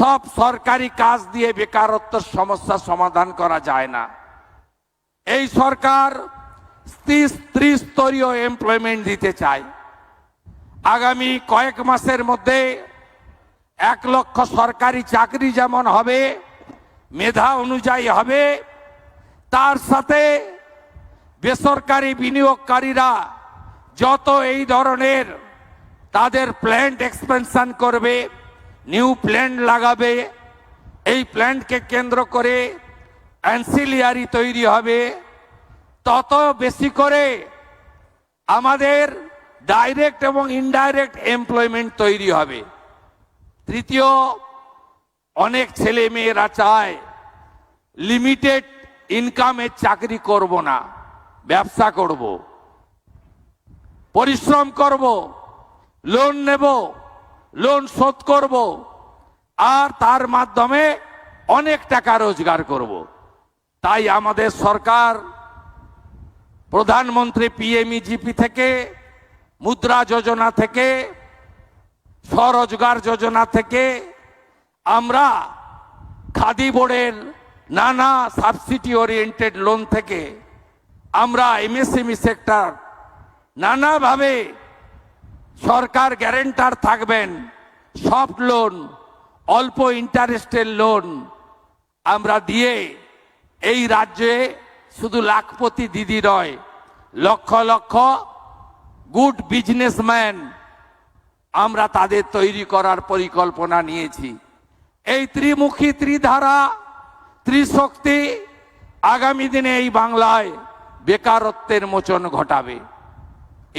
সব সরকারি কাজ দিয়ে বেকারত্বের সমস্যা সমাধান করা যায় না। এই সরকার ত্রিস্তরীয় এমপ্লয়মেন্ট দিতে চায়। আগামী কয়েক মাসের মধ্যে 1 লক্ষ সরকারি চাকরি যেমন হবে, মেধা অনুযায়ী হবে, তার সাথে বেসরকারি বিনিয়োগকারীরা যত এই ধরনের তাদের প্ল্যান্ট এক্সপেনশন করবে, নিউ প্ল্যান্ট লাগাবে, এই প্ল্যান্টকে কেন্দ্র করে অ্যান্সিলিয়ারি তৈরি হবে, তত বেশি করে আমাদের ডাইরেক্ট এবং ইনডাইরেক্ট এমপ্লয়মেন্ট তৈরি হবে। তৃতীয়, অনেক ছেলে মেয়েরা চায় লিমিটেড ইনকামের চাকরি করব না, ব্যবসা করব, পরিশ্রম করব, লোন নেব, লোন শোধ করব, আর তার মাধ্যমে অনেক টাকা রোজগার করব। তাই আমাদের সরকার প্রধানমন্ত্রী পিএমইজিপি থেকে, মুদ্রা যোজনা থেকে, স্বরোজগার যোজনা থেকে, আমরা খাদি বোর্ডের নানা সাবসিডি ওরিয়েন্টেড লোন থেকে, আমরা এমএসএমই সেক্টর নানাভাবে সরকার গ্যারেন্টার থাকবেন, সফট লোন, অল্প ইন্টারেস্টের লোন আমরা দিয়ে এই রাজ্যে শুধু লাখপতি দিদি নয়, লক্ষ লক্ষ গুড বিজনেসম্যান আমরা তাদের তৈরি করার পরিকল্পনা নিয়েছি। এই ত্রিমুখী, ত্রিধারা, ত্রিশক্তি আগামী দিনে এই বাংলায় বেকারত্বের মোচন ঘটাবে।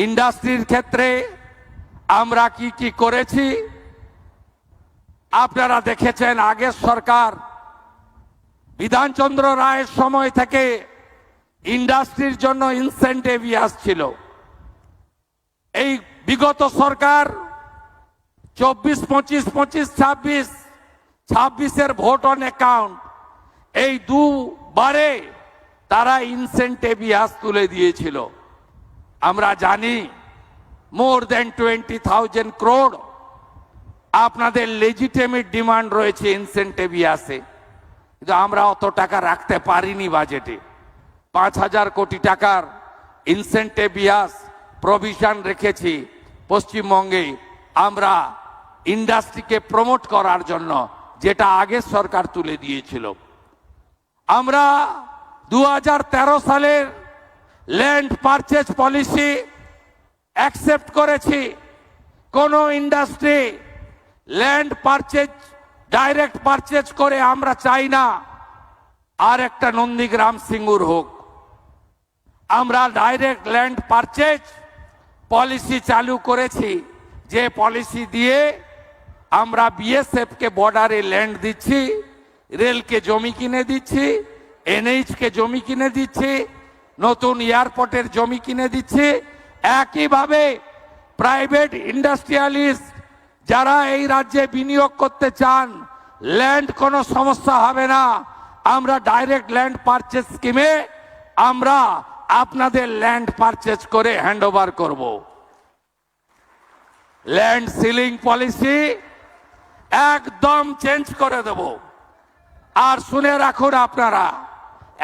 ইন্ডাস্ট্রির ক্ষেত্রে আমরা কি কি করেছি আপনারা দেখেছেন। আগের সরকার বিধানচন্দ্র রায়ের সময় থেকে ইন্ডাস্ট্রির জন্য ইনসেন্টিভ আসছিল। এই বিগত সরকার 24, 25, 25, 26 ভোট অন অ্যাকাউন্ট, এই দুবারে তারা ইনসেন্টিভ তুলে দিয়েছিল। আমরা জানি মোর দেন 20,000 crore আপনাদের লেজিটিমেট ডিমান্ড রয়েছে ইনসেন্টিভ আসে, কিন্তু আমরা অত টাকা রাখতে পারিনি বাজেটে। 5,000 কোটি টাকার ইনসেন্টিভ প্রভিশন রেখেছি পশ্চিমবঙ্গে আমরা ইন্ডাস্ট্রিকে প্রমোট করার জন্য, যেটা আগের সরকার তুলে দিয়েছিল। আমরা 2013 সালের ল্যান্ড পারচেজ পলিসি অ্যাকসেপ্ট করেছি। কোন industry land purchase direct purchase করে আমরা চাই না আর একটা নন্দীগ্রাম সিঙ্গুর হোক। আমরা ডাইরেক্ট ল্যান্ড পারচেজ পলিসি চালু করেছি, যে পলিসি দিয়ে আমরা বিএসএফ কে বর্ডারে ল্যান্ড দিচ্ছি, রেলকে জমি কিনে দিচ্ছি, এনএইচ কে জমি কিনে দিচ্ছি, নতুন এয়ারপোর্টের জমি কিনে দিচ্ছি। একইভাবে প্রাইভেট ইন্ডাস্ট্রিয়ালিস্ট যারা এই রাজ্যে বিনিয়োগ করতে চান, ল্যান্ড কোনো সমস্যা হবে না। আমরা ডাইরেক্ট ল্যান্ড পারচেজ স্কিমে আমরা আপনাদের ল্যান্ড পারচেজ করে হ্যান্ডওভার করব। ল্যান্ড সিলিং পলিসি একদম চেঞ্জ করে দেব। আর শুনে রাখুন আপনারা,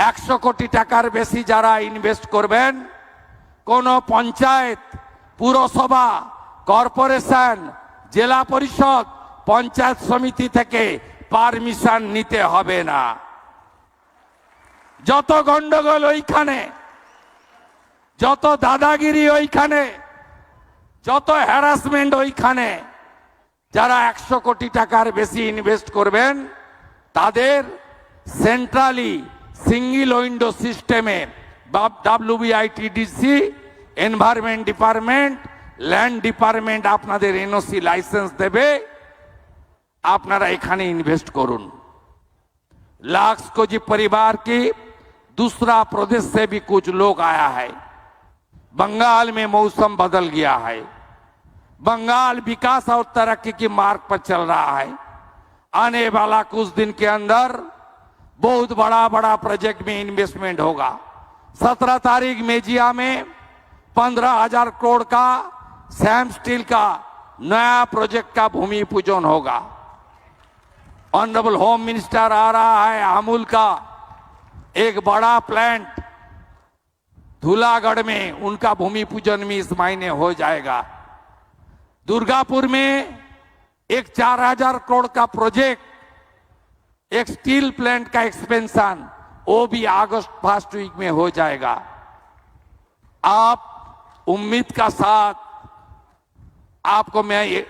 100 কোটি টাকার বেশি যারা ইনভেস্ট করবেন, কোন পঞ্চায়েত, পুরসভা, কর্পোরেশন, জেলা পরিষদ, পঞ্চায়েত সমিতি থেকে পারমিশন নিতে হবে না। যত গন্ডগোল ওইখানে, যত দাদাগিরি ওইখানে, যত হ্যারাসমেন্ট ওইখানে। যারা 100 কোটি টাকার বেশি ইনভেস্ট করবেন তাদের সেন্ট্রালি সিঙ্গেল উইন্ডো সিস্টেমে WBITDC, environment department, land department আপনাদের এনওসি লাইসেন্স দেবে, আপনারা এখানে ইনভেস্ট করুন। लाखों परिवार की दूसरा प्रदेश से भी कुछ लोग आया है। बंगाल में मौसम बदल गया है, बंगाल विकास और तरक्की की मार्ग पर चल रहा है। आने वाला कुछ दिन के अंदर बहुत बड़ा बड़ा प्रोजेक्ट में इन्वेस्टमेंट होगा। 17 तारीख मेजिया में 15,000 करोड़ का सैम स्टील का नया प्रोजेक्ट का भूमि पूजन होगा। ऑनरेबल होम मिनिस्टर आ रहा है, अमूल का एक बड़ा प्लांट धूलागढ़ में, उनका भूमि पूजन भी इस महीने हो जाएगा। दुर्गापुर में एक 4000 करोड़ का प्रोजेक्ट, एक स्टील प्लांट का एक्सपेंशन, वो भी अगस्त फर्स्ट वीक में हो जाएगा। आप उम्मीद का साथ आपको मैं ये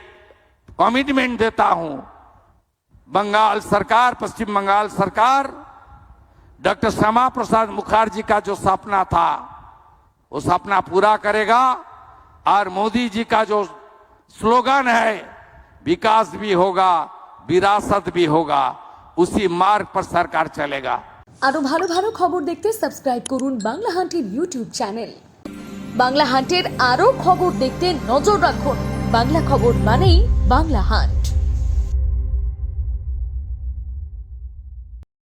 कमिटमेंट देता हूं, बंगाल सरकार, पश्चिम बंगाल सरकार डॉक्टर श्यामा प्रसाद मुखर्जी का जो सपना था वो सपना पूरा करेगा, और मोदी जी का जो स्लोगन है विकास भी होगा विरासत भी होगा, उसी मार्ग पर सरकार चलेगा। আরো ভালো ভালো খবর দেখতে সাবস্ক্রাইব করুন বাংলা হান্টের ইউটিউব চ্যানেল। বাংলা হান্টের আরো খবর দেখতে নজর রাখুন। বাংলা খবর মানেই বাংলা হান্ট।